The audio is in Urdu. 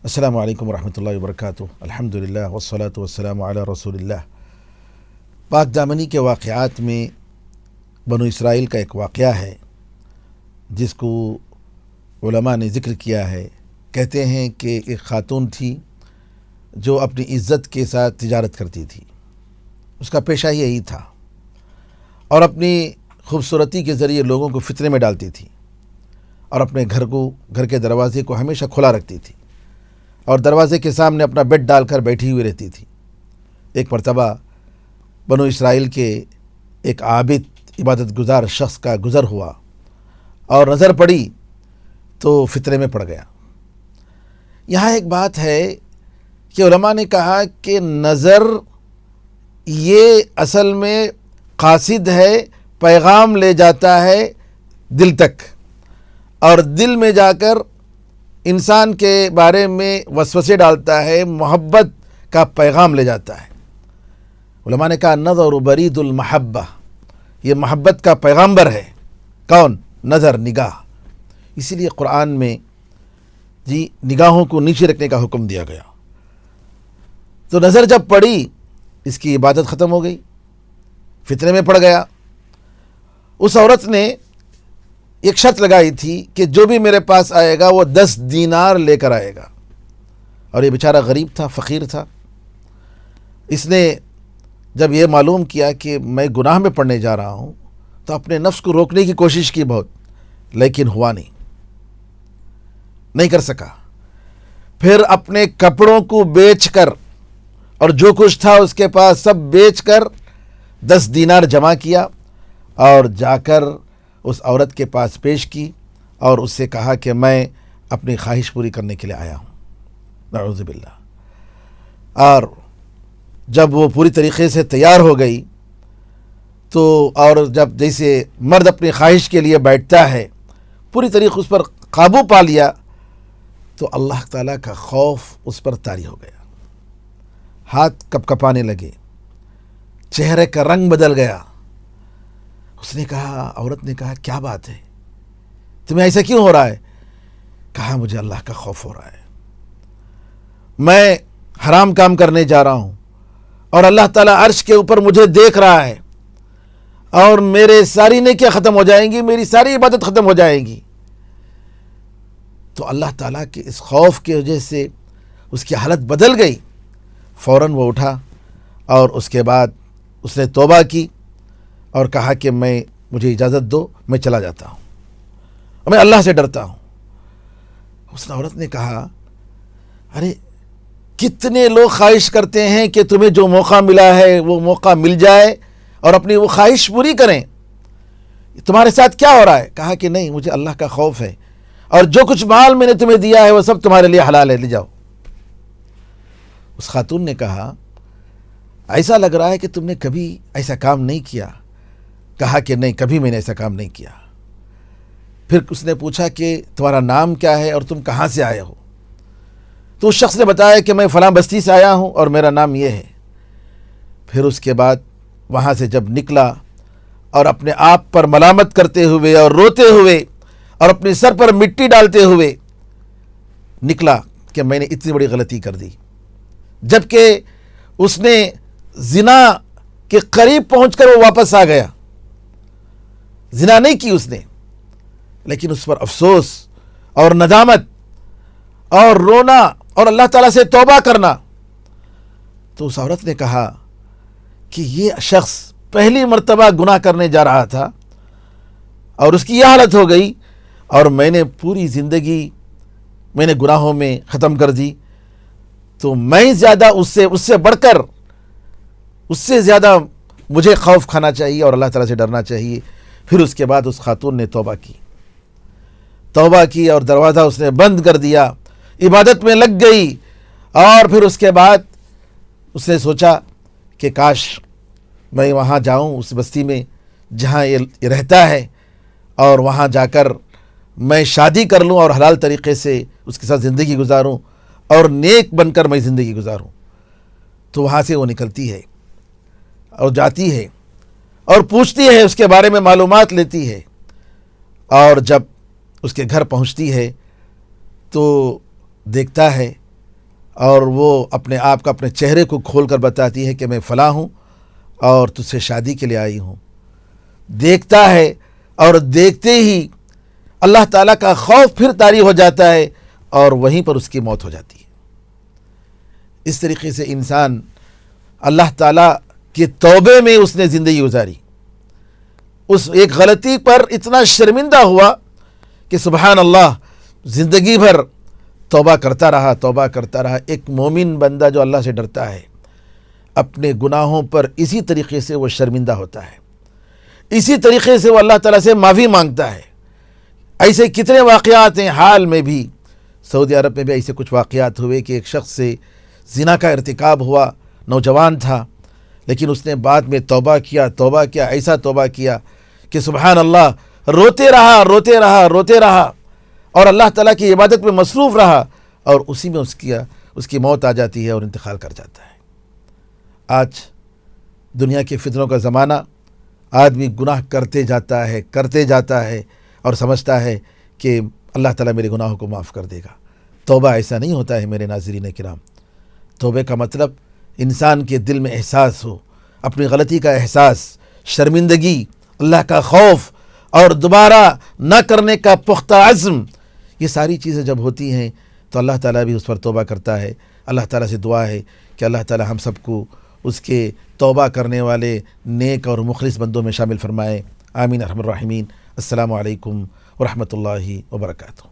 السلام علیکم ورحمۃ اللہ وبرکاتہ۔ الحمدللہ والصلاۃ والسلام علی رسول اللہ۔ پاک دامنی کے واقعات میں بنو اسرائیل کا ایک واقعہ ہے جس کو علماء نے ذکر کیا ہے۔ کہتے ہیں کہ ایک خاتون تھی جو اپنی عزت کے ساتھ تجارت کرتی تھی، اس کا پیشہ یہی تھا، اور اپنی خوبصورتی کے ذریعے لوگوں کو فتنے میں ڈالتی تھی، اور اپنے گھر کے دروازے کو ہمیشہ کھلا رکھتی تھی، اور دروازے کے سامنے اپنا بیڈ ڈال کر بیٹھی ہوئی رہتی تھی۔ ایک مرتبہ بنو اسرائیل کے ایک عابد عبادت گزار شخص کا گزر ہوا اور نظر پڑی تو فتنے میں پڑ گیا۔ یہاں ایک بات ہے کہ علماء نے کہا کہ نظر یہ اصل میں قاصد ہے، پیغام لے جاتا ہے دل تک، اور دل میں جا کر انسان کے بارے میں وسوسے ڈالتا ہے، محبت کا پیغام لے جاتا ہے۔ علماء نے کہا نظر برید المحبہ، یہ محبت کا پیغامبر ہے۔ کون؟ نظر، نگاہ۔ اسی لیے قرآن میں نگاہوں کو نیچے رکھنے کا حکم دیا گیا۔ تو نظر جب پڑی، اس کی عبادت ختم ہو گئی، فتنے میں پڑ گیا۔ اس عورت نے ایک شرط لگائی تھی کہ جو بھی میرے پاس آئے گا وہ 10 دینار لے کر آئے گا، اور یہ بیچارہ غریب تھا، فقیر تھا۔ اس نے جب یہ معلوم کیا کہ میں گناہ میں پڑنے جا رہا ہوں تو اپنے نفس کو روکنے کی کوشش کی بہت، لیکن ہوا نہیں کر سکا۔ پھر اپنے کپڑوں کو بیچ کر اور جو کچھ تھا اس کے پاس سب بیچ کر 10 دینار جمع کیا، اور جا کر اس عورت کے پاس پیش کی اور اس سے کہا کہ میں اپنی خواہش پوری کرنے کے لیے آیا ہوں۔ نعوذ باللہ۔ اور جب وہ پوری طریقے سے تیار ہو گئی تو، اور جب جیسے مرد اپنی خواہش کے لیے بیٹھتا ہے، پوری طریقے اس پر قابو پا لیا، تو اللہ تعالیٰ کا خوف اس پر طاری ہو گیا۔ ہاتھ کپ کپانے لگے، چہرے کا رنگ بدل گیا۔ اس نے کہا، عورت نے کہا کیا بات ہے، تمہیں ایسا کیوں ہو رہا ہے؟ کہا مجھے اللہ کا خوف ہو رہا ہے، میں حرام کام کرنے جا رہا ہوں اور اللہ تعالیٰ عرش کے اوپر مجھے دیکھ رہا ہے، اور میرے ساری نیکیاں ختم ہو جائیں گی، میری ساری عبادت ختم ہو جائے گی۔ تو اللہ تعالیٰ کے اس خوف کی وجہ سے اس کی حالت بدل گئی۔ فوراً وہ اٹھا اور اس کے بعد اس نے توبہ کی اور کہا کہ مجھے اجازت دو، میں چلا جاتا ہوں، اور میں اللہ سے ڈرتا ہوں۔ اس عورت نے کہا، ارے کتنے لوگ خواہش کرتے ہیں کہ تمہیں جو موقع ملا ہے وہ موقع مل جائے اور اپنی وہ خواہش پوری کریں، تمہارے ساتھ کیا ہو رہا ہے؟ کہا کہ نہیں، مجھے اللہ کا خوف ہے، اور جو کچھ مال میں نے تمہیں دیا ہے وہ سب تمہارے لیے حلال ہے، لے جاؤ۔ اس خاتون نے کہا، ایسا لگ رہا ہے کہ تم نے کبھی ایسا کام نہیں کیا۔ کہا کہ نہیں، کبھی میں نے ایسا کام نہیں کیا۔ پھر اس نے پوچھا کہ تمہارا نام کیا ہے اور تم کہاں سے آئے ہو؟ تو اس شخص نے بتایا کہ میں فلاں بستی سے آیا ہوں اور میرا نام یہ ہے۔ پھر اس کے بعد وہاں سے جب نکلا اور اپنے آپ پر ملامت کرتے ہوئے اور روتے ہوئے اور اپنے سر پر مٹی ڈالتے ہوئے نکلا کہ میں نے اتنی بڑی غلطی کر دی، جبکہ اس نے زنا کے قریب پہنچ کر وہ واپس آ گیا۔ زنا نہیں کی اس نے، لیکن اس پر افسوس اور ندامت اور رونا اور اللہ تعالیٰ سے توبہ کرنا۔ تو اس عورت نے کہا کہ یہ شخص پہلی مرتبہ گناہ کرنے جا رہا تھا اور اس کی یہ حالت ہو گئی، اور میں نے پوری زندگی میں نے گناہوں میں ختم کر دی، تو میں زیادہ اس سے بڑھ کر اس سے زیادہ مجھے خوف کھانا چاہیے اور اللہ تعالیٰ سے ڈرنا چاہیے۔ پھر اس کے بعد اس خاتون نے توبہ کی اور دروازہ اس نے بند کر دیا، عبادت میں لگ گئی، اور پھر اس کے بعد اس نے سوچا کہ کاش میں وہاں جاؤں، اس بستی میں جہاں یہ رہتا ہے، اور وہاں جا کر میں شادی کر لوں اور حلال طریقے سے اس کے ساتھ زندگی گزاروں اور نیک بن کر میں زندگی گزاروں۔ تو وہاں سے وہ نکلتی ہے اور جاتی ہے اور پوچھتی ہے، اس کے بارے میں معلومات لیتی ہے، اور جب اس کے گھر پہنچتی ہے تو دیکھتا ہے اور وہ اپنے آپ کا اپنے چہرے کو کھول کر بتاتی ہے کہ میں فلاں ہوں اور تجھ سے شادی کے لیے آئی ہوں، دیکھتا ہے اور دیکھتے ہی اللہ تعالیٰ کا خوف پھر طاری ہو جاتا ہے اور وہیں پر اس کی موت ہو جاتی ہے۔ اس طریقے سے انسان اللہ تعالیٰ کے توبے میں اس نے زندگی گزاری، اس ایک غلطی پر اتنا شرمندہ ہوا کہ سبحان اللہ زندگی بھر توبہ کرتا رہا۔ ایک مومن بندہ جو اللہ سے ڈرتا ہے اپنے گناہوں پر اسی طریقے سے وہ شرمندہ ہوتا ہے، اسی طریقے سے وہ اللہ تعالیٰ سے معافی مانگتا ہے۔ ایسے کتنے واقعات ہیں، حال میں بھی سعودی عرب میں بھی ایسے کچھ واقعات ہوئے کہ ایک شخص سے زنا کا ارتکاب ہوا، نوجوان تھا، لیکن اس نے بعد میں توبہ کیا، ایسا توبہ کیا کہ سبحان اللہ روتے رہا اور اللہ تعالیٰ کی عبادت میں مصروف رہا، اور اسی میں اس کی موت آ جاتی ہے اور انتقال کر جاتا ہے۔ آج دنیا کے فتنوں کا زمانہ، آدمی گناہ کرتے جاتا ہے اور سمجھتا ہے کہ اللہ تعالیٰ میرے گناہوں کو معاف کر دے گا۔ توبہ ایسا نہیں ہوتا ہے میرے ناظرین کرام۔ توبے کا مطلب انسان کے دل میں احساس ہو، اپنی غلطی کا احساس، شرمندگی، اللہ کا خوف اور دوبارہ نہ کرنے کا پختہ عزم، یہ ساری چیزیں جب ہوتی ہیں تو اللہ تعالیٰ بھی اس پر توبہ کرتا ہے۔ اللہ تعالیٰ سے دعا ہے کہ اللہ تعالیٰ ہم سب کو اس کے توبہ کرنے والے نیک اور مخلص بندوں میں شامل فرمائے۔ آمین ارحم الراحمین۔ السلام علیکم ورحمۃ اللہ وبرکاتہ۔